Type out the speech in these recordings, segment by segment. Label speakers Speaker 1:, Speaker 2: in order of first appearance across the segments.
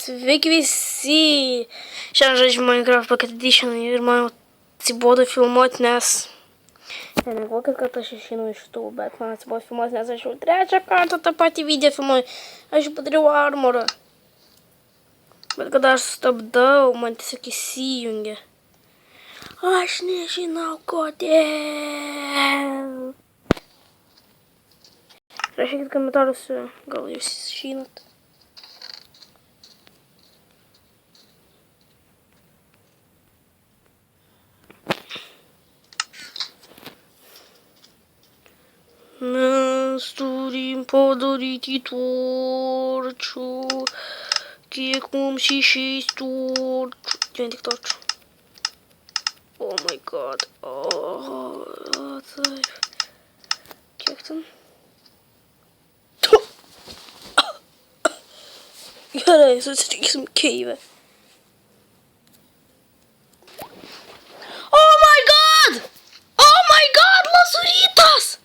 Speaker 1: Sveiki visi! Šiandien žaidžiu Minecraft Pocket Edition ir man atsibodo filmuoti, nes... Negalvokit, kad aš išeinu iš tų, bet man atsibodo filmuoti, nes aš jau trečią kartą tą patį video filmuoju. Aš padariau armorą. Bet kada aš sustabdau, man tiesiog įsijungia. Aš nežinau kodėl. Rašykit komentarus, gal jūs žinot. Mes turim padaryti torčių. Kiek mums išeis torčių? Vien tik torčių. Oh my god. Taip. Kiek ten? Gerai, susitiksim keive. Oh my god! Oh my god, lazuritas!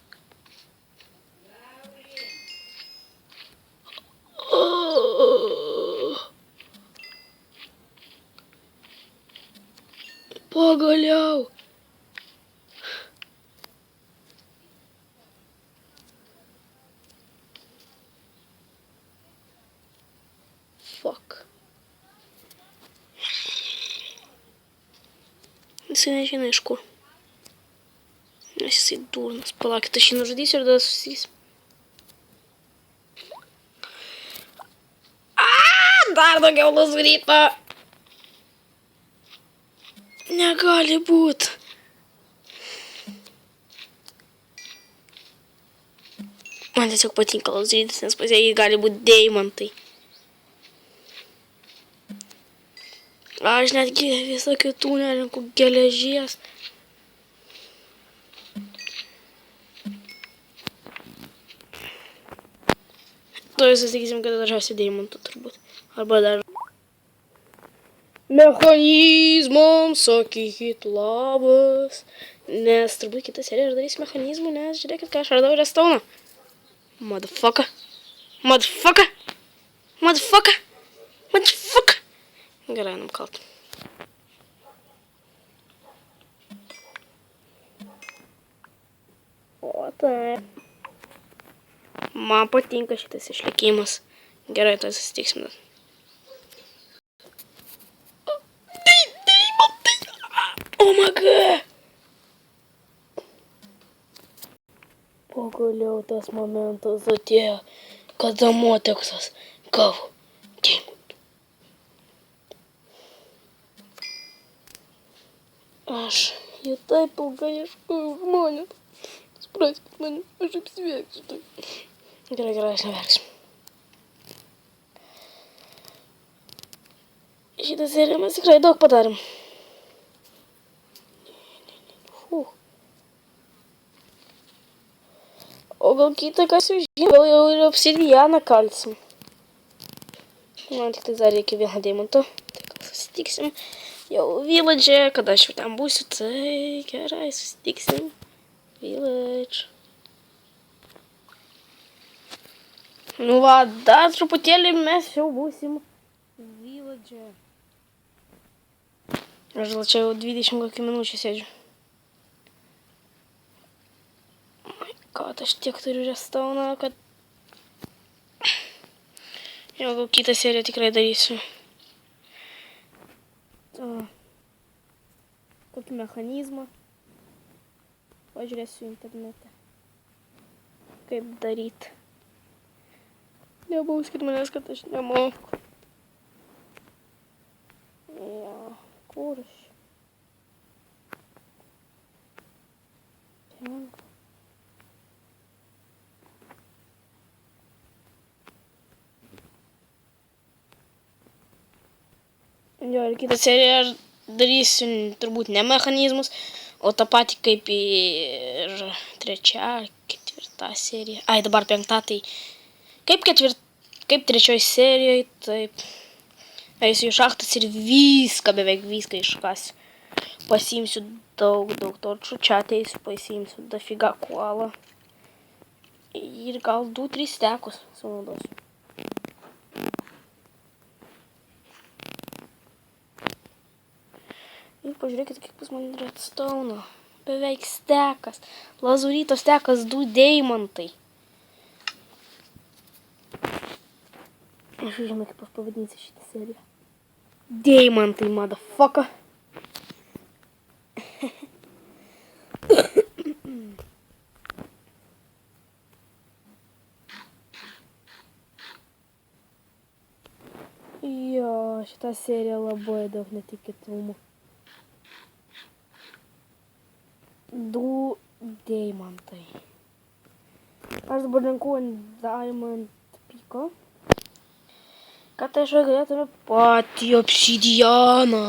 Speaker 1: Pagaliau. Fuck. Jisai nežino iš kur. Nes jisai durnas. Palaukit, aš jį nužudysiu ir tada susitiksim. Dar daugiau lazurito. Negali būt. Man tiesiog patinka lazuritas, nes pas jį gali būti deimantai. Aš netgi visokių tų nerenku geležies. Tuoj susitiksim, kada dažniausiai deimantų turbūt. Arba dar... Mechanizmams sakykit labas. Nes turbūt kitą seriją aš darysiu mechanizmų, nes žiūrėkit, ką aš radau restauną. Motherfucker. Motherfucker. Motherfucker. Motherfucker. Gerai, einam kalt. O taip. Man patinka šitas išlikimas. Gerai, tai susitiksim. Oh my god! Pagaliau tas momentas atėjo, kada Moteksas gavo deimantų. Aš jį taip ilgai ieškojau žmonės. Supraskit mane, aš apsiverksiu tai. Gerai, aš neverksiu. Šitą seriją mes tikrai daug padarėm. O gal kitą, kas jau žino, gal jau ir obsidianą kalsim. Man tik tai dar reikia vieną deimanto. Tai gal susitiksim jau village, kada aš jau ten būsiu. Tai gerai, susitiksim. Village. Nu va, dar truputėlį mes jau būsim village. Aš gal čia jau 20 kokių minučių sėdžiu. Kad aš tiek turiu restauną, kad... Jau gal kitą seriją tikrai darysiu. Kokį mechanizmą. Pažiūrėsiu internete. Kaip daryti. Nebauskit manęs, kad aš nemoku. Ja, kur aš? Ten. Jo, ir kitą seriją aš darysiu turbūt ne mechanizmus, o tą patį kaip ir trečia, ketvirta serija. Ai, dabar penkta, tai kaip trečioj serijoj, taip. Eisiu į šachtas ir viską, beveik viską iškasiu. Pasiimsiu daug torčių, čia ateisiu, pasiimsiu dafiga kuolą. Ir gal 2-3 stekus sunaudosiu. pažiūrėkite, kiek pas man redstone. Beveik stekas. Lazurito stekas 2 deimantai. Aš žinau, kaip aš pavadinsiu šitą seriją. Deimantai, motherfucker. Jo, šitą seriją labai daug netikėtumų. 2 deimantai. Aš dabar renku ant diamond piko. Kad aš galėtume patį obsidianą.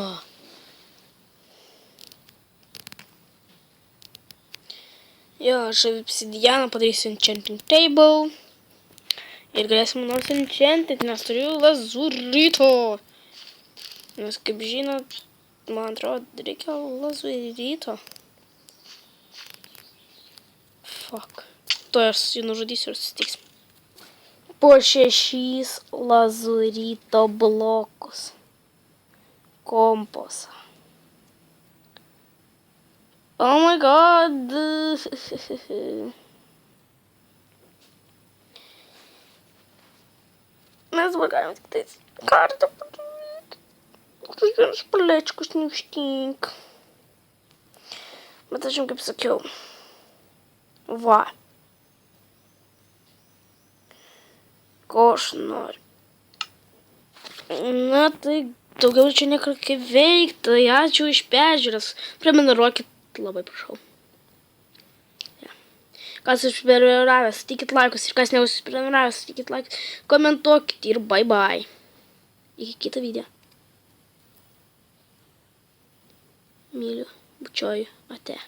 Speaker 1: Jo, aš obsidianą padarysiu enchanting table. Ir galėsim nors enchantinti, nes turiu lazurito. Nes kaip žinot, man atrodo, reikia lazurito. Fuck. To aš jį nužudysiu ir susitiksim. Po 6 lazurito blokus. Komposą. Oh my god. Mes dabar galim tik tais kartą padaryti. Kiekvienas palečkus neužtinka. Bet aš jums kaip sakiau. Va. Ko aš noriu. Na tai daugiau čia niekada kaip veikti. Tai ačiū iš peržiūras. Prenumeruokit, labai prašau. Kas užsiprenumeravęs, sutikit laikus. Ir kas neužsiprenumeravęs, sutikit laikus. Komentuokit ir bye bye. Iki kitą video. Myliu, bučioju, ate.